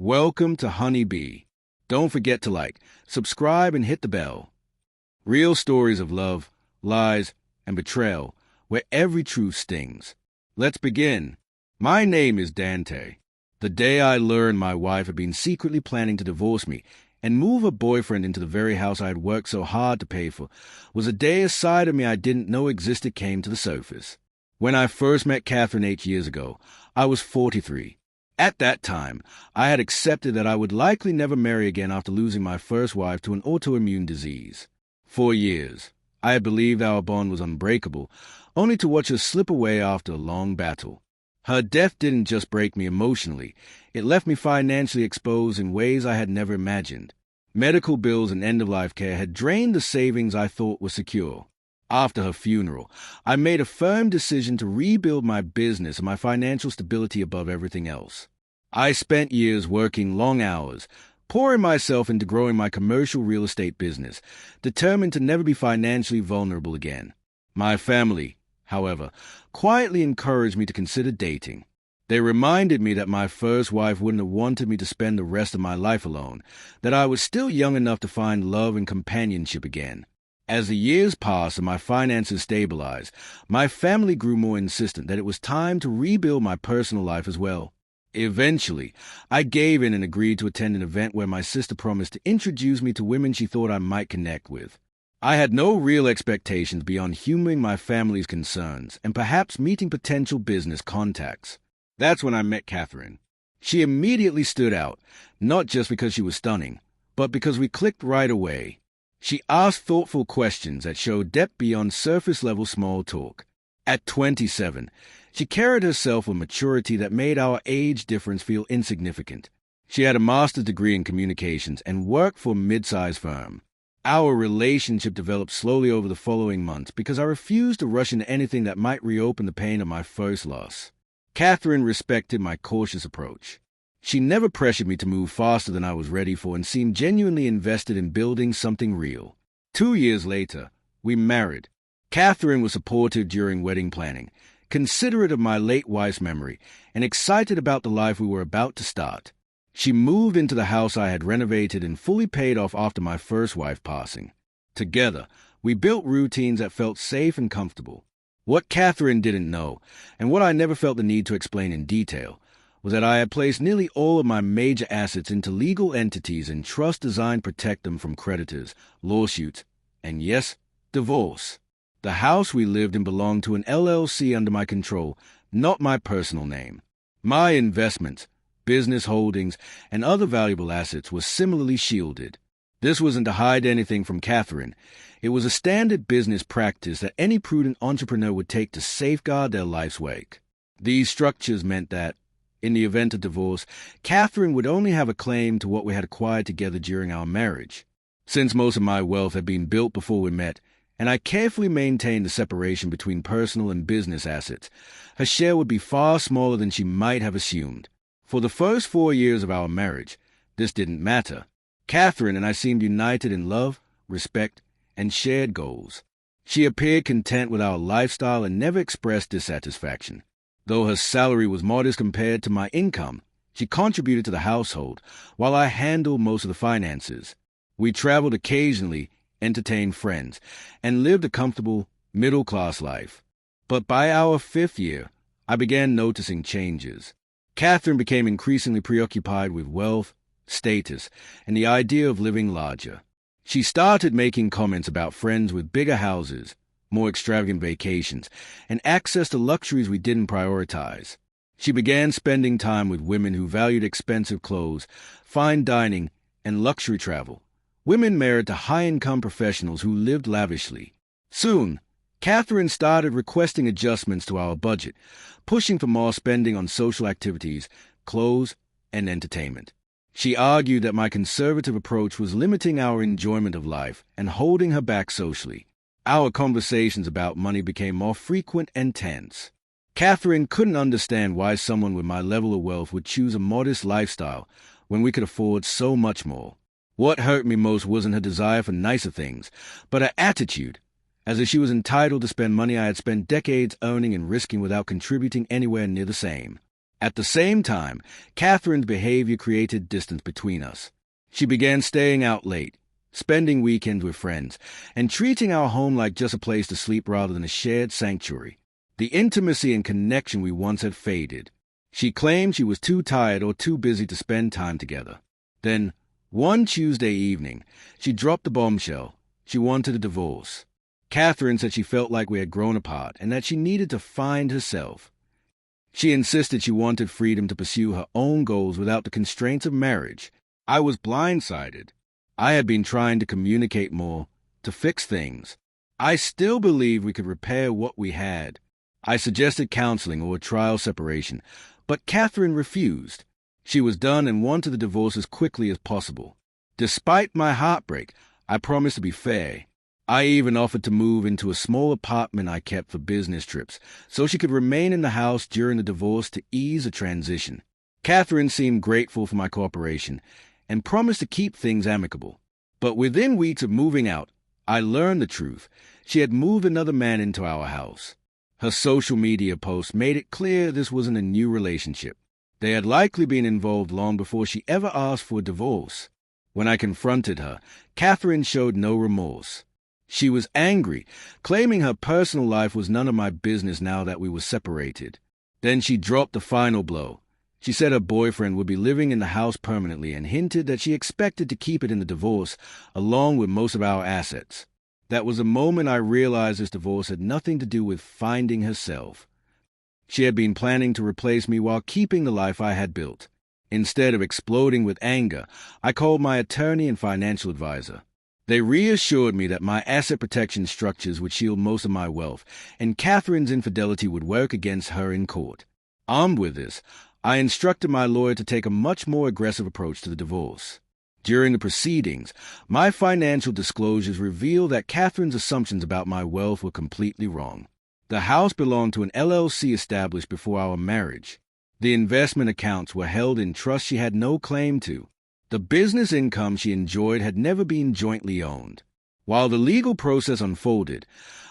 Welcome to Honeybee. Don't forget to like, subscribe, and hit the bell. Real stories of love, lies, and betrayal, where every truth stings. Let's begin. My name is Dante. The day I learned my wife had been secretly planning to divorce me and move her boyfriend into the very house I had worked so hard to pay for was a day a side of me I didn't know existed came to the surface. When I first met Catherine 8 years ago, I was 43. At that time, I had accepted that I would likely never marry again after losing my first wife to an autoimmune disease. For years, I had believed our bond was unbreakable, only to watch her slip away after a long battle. Her death didn't just break me emotionally, it left me financially exposed in ways I had never imagined. Medical bills and end-of-life care had drained the savings I thought were secure. After her funeral, I made a firm decision to rebuild my business and my financial stability above everything else. I spent years working long hours, pouring myself into growing my commercial real estate business, determined to never be financially vulnerable again. My family, however, quietly encouraged me to consider dating. They reminded me that my first wife wouldn't have wanted me to spend the rest of my life alone, that I was still young enough to find love and companionship again. As the years passed and my finances stabilized, my family grew more insistent that it was time to rebuild my personal life as well. Eventually, I gave in and agreed to attend an event where my sister promised to introduce me to women she thought I might connect with. I had no real expectations beyond humoring my family's concerns and perhaps meeting potential business contacts. That's when I met Catherine. She immediately stood out, not just because she was stunning, but because we clicked right away. She asked thoughtful questions that showed depth beyond surface-level small talk. At 27, she carried herself with maturity that made our age difference feel insignificant. She had a master's degree in communications and worked for a mid-sized firm. Our relationship developed slowly over the following months because I refused to rush into anything that might reopen the pain of my first loss. Catherine respected my cautious approach. She never pressured me to move faster than I was ready for and seemed genuinely invested in building something real. 2 years later, we married. Catherine was supportive during wedding planning, considerate of my late wife's memory, and excited about the life we were about to start. She moved into the house I had renovated and fully paid off after my first wife passing. Together, we built routines that felt safe and comfortable. What Catherine didn't know, and what I never felt the need to explain in detail, was that I had placed nearly all of my major assets into legal entities in trust designed to protect them from creditors, lawsuits, and yes, divorce. The house we lived in belonged to an LLC under my control, not my personal name. My investments, business holdings, and other valuable assets were similarly shielded. This wasn't to hide anything from Catherine. It was a standard business practice that any prudent entrepreneur would take to safeguard their life's work. These structures meant that, in the event of divorce, Catherine would only have a claim to what we had acquired together during our marriage. Since most of my wealth had been built before we met, and I carefully maintained the separation between personal and business assets, her share would be far smaller than she might have assumed. For the first 4 years of our marriage, this didn't matter. Catherine and I seemed united in love, respect, and shared goals. She appeared content with our lifestyle and never expressed dissatisfaction. Though her salary was modest compared to my income, she contributed to the household, while I handled most of the finances. We traveled occasionally, entertained friends, and lived a comfortable, middle-class life. But by our 5th year, I began noticing changes. Catherine became increasingly preoccupied with wealth, status, and the idea of living larger. She started making comments about friends with bigger houses, more extravagant vacations, and access to luxuries we didn't prioritize. She began spending time with women who valued expensive clothes, fine dining, and luxury travel. Women married to high-income professionals who lived lavishly. Soon, Catherine started requesting adjustments to our budget, pushing for more spending on social activities, clothes, and entertainment. She argued that my conservative approach was limiting our enjoyment of life and holding her back socially. Our conversations about money became more frequent and tense. Catherine couldn't understand why someone with my level of wealth would choose a modest lifestyle when we could afford so much more. What hurt me most wasn't her desire for nicer things, but her attitude, as if she was entitled to spend money I had spent decades earning and risking without contributing anywhere near the same. At the same time, Catherine's behavior created distance between us. She began staying out late, spending weekends with friends, and treating our home like just a place to sleep rather than a shared sanctuary. The intimacy and connection we once had faded. She claimed she was too tired or too busy to spend time together. Then, one Tuesday evening, she dropped the bombshell. She wanted a divorce. Catherine said she felt like we had grown apart and that she needed to find herself. She insisted she wanted freedom to pursue her own goals without the constraints of marriage. I was blindsided. I had been trying to communicate more, to fix things. I still believed we could repair what we had. I suggested counseling or a trial separation, but Catherine refused. She was done and wanted the divorce as quickly as possible. Despite my heartbreak, I promised to be fair. I even offered to move into a small apartment I kept for business trips, so she could remain in the house during the divorce to ease the transition. Catherine seemed grateful for my cooperation and promised to keep things amicable. But within weeks of moving out, I learned the truth. She had moved another man into our house. Her social media posts made it clear this wasn't a new relationship. They had likely been involved long before she ever asked for a divorce. When I confronted her, Catherine showed no remorse. She was angry, claiming her personal life was none of my business now that we were separated. Then she dropped the final blow. She said her boyfriend would be living in the house permanently and hinted that she expected to keep it in the divorce, along with most of our assets. That was the moment I realized this divorce had nothing to do with finding herself. She had been planning to replace me while keeping the life I had built. Instead of exploding with anger, I called my attorney and financial advisor. They reassured me that my asset protection structures would shield most of my wealth, and Catherine's infidelity would work against her in court. Armed with this, I instructed my lawyer to take a much more aggressive approach to the divorce. During the proceedings, my financial disclosures revealed that Catherine's assumptions about my wealth were completely wrong. The house belonged to an LLC established before our marriage. The investment accounts were held in trust she had no claim to. The business income she enjoyed had never been jointly owned. While the legal process unfolded,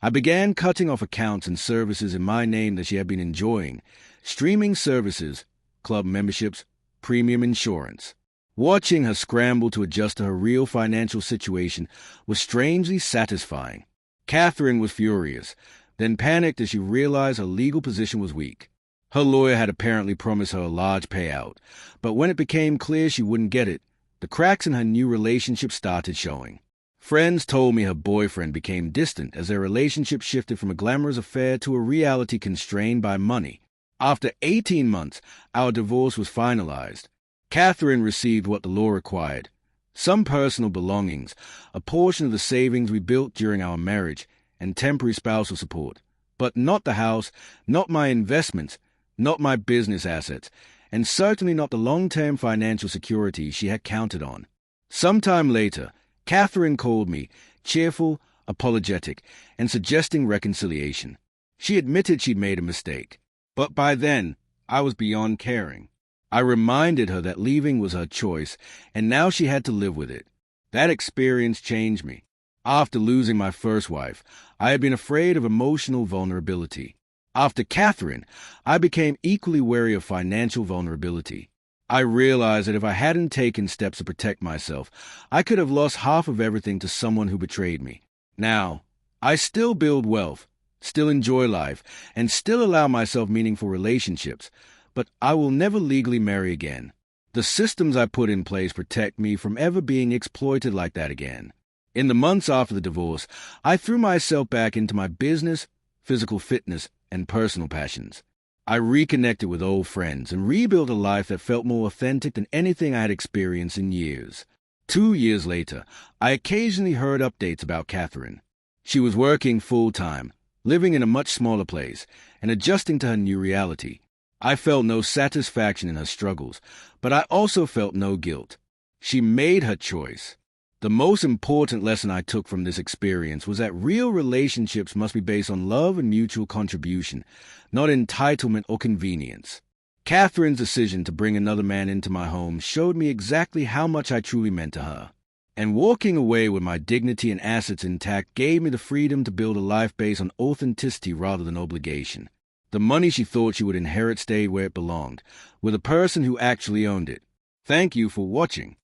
I began cutting off accounts and services in my name that she had been enjoying: streaming services, club memberships, premium insurance. Watching her scramble to adjust to her real financial situation was strangely satisfying. Catherine was furious, then panicked as she realized her legal position was weak. Her lawyer had apparently promised her a large payout, but when it became clear she wouldn't get it, the cracks in her new relationship started showing. Friends told me her boyfriend became distant as their relationship shifted from a glamorous affair to a reality constrained by money. After 18 months, our divorce was finalized. Catherine received what the law required: some personal belongings, a portion of the savings we built during our marriage, and temporary spousal support. But not the house, not my investments, not my business assets, and certainly not the long-term financial security she had counted on. Sometime later, Catherine called me, cheerful, apologetic, and suggesting reconciliation. She admitted she'd made a mistake, but by then, I was beyond caring. I reminded her that leaving was her choice, and now she had to live with it. That experience changed me. After losing my first wife, I had been afraid of emotional vulnerability. After Catherine, I became equally wary of financial vulnerability. I realized that if I hadn't taken steps to protect myself, I could have lost half of everything to someone who betrayed me. Now, I still build wealth, still enjoy life, and still allow myself meaningful relationships, but I will never legally marry again. The systems I put in place protect me from ever being exploited like that again. In the months after the divorce, I threw myself back into my business, physical fitness, and personal passions. I reconnected with old friends and rebuilt a life that felt more authentic than anything I had experienced in years. 2 years later, I occasionally heard updates about Catherine. She was working full-time, living in a much smaller place, and adjusting to her new reality. I felt no satisfaction in her struggles, but I also felt no guilt. She made her choice. The most important lesson I took from this experience was that real relationships must be based on love and mutual contribution, not entitlement or convenience. Catherine's decision to bring another man into my home showed me exactly how much I truly meant to her. And walking away with my dignity and assets intact gave me the freedom to build a life based on authenticity rather than obligation. The money she thought she would inherit stayed where it belonged, with a person who actually owned it. Thank you for watching.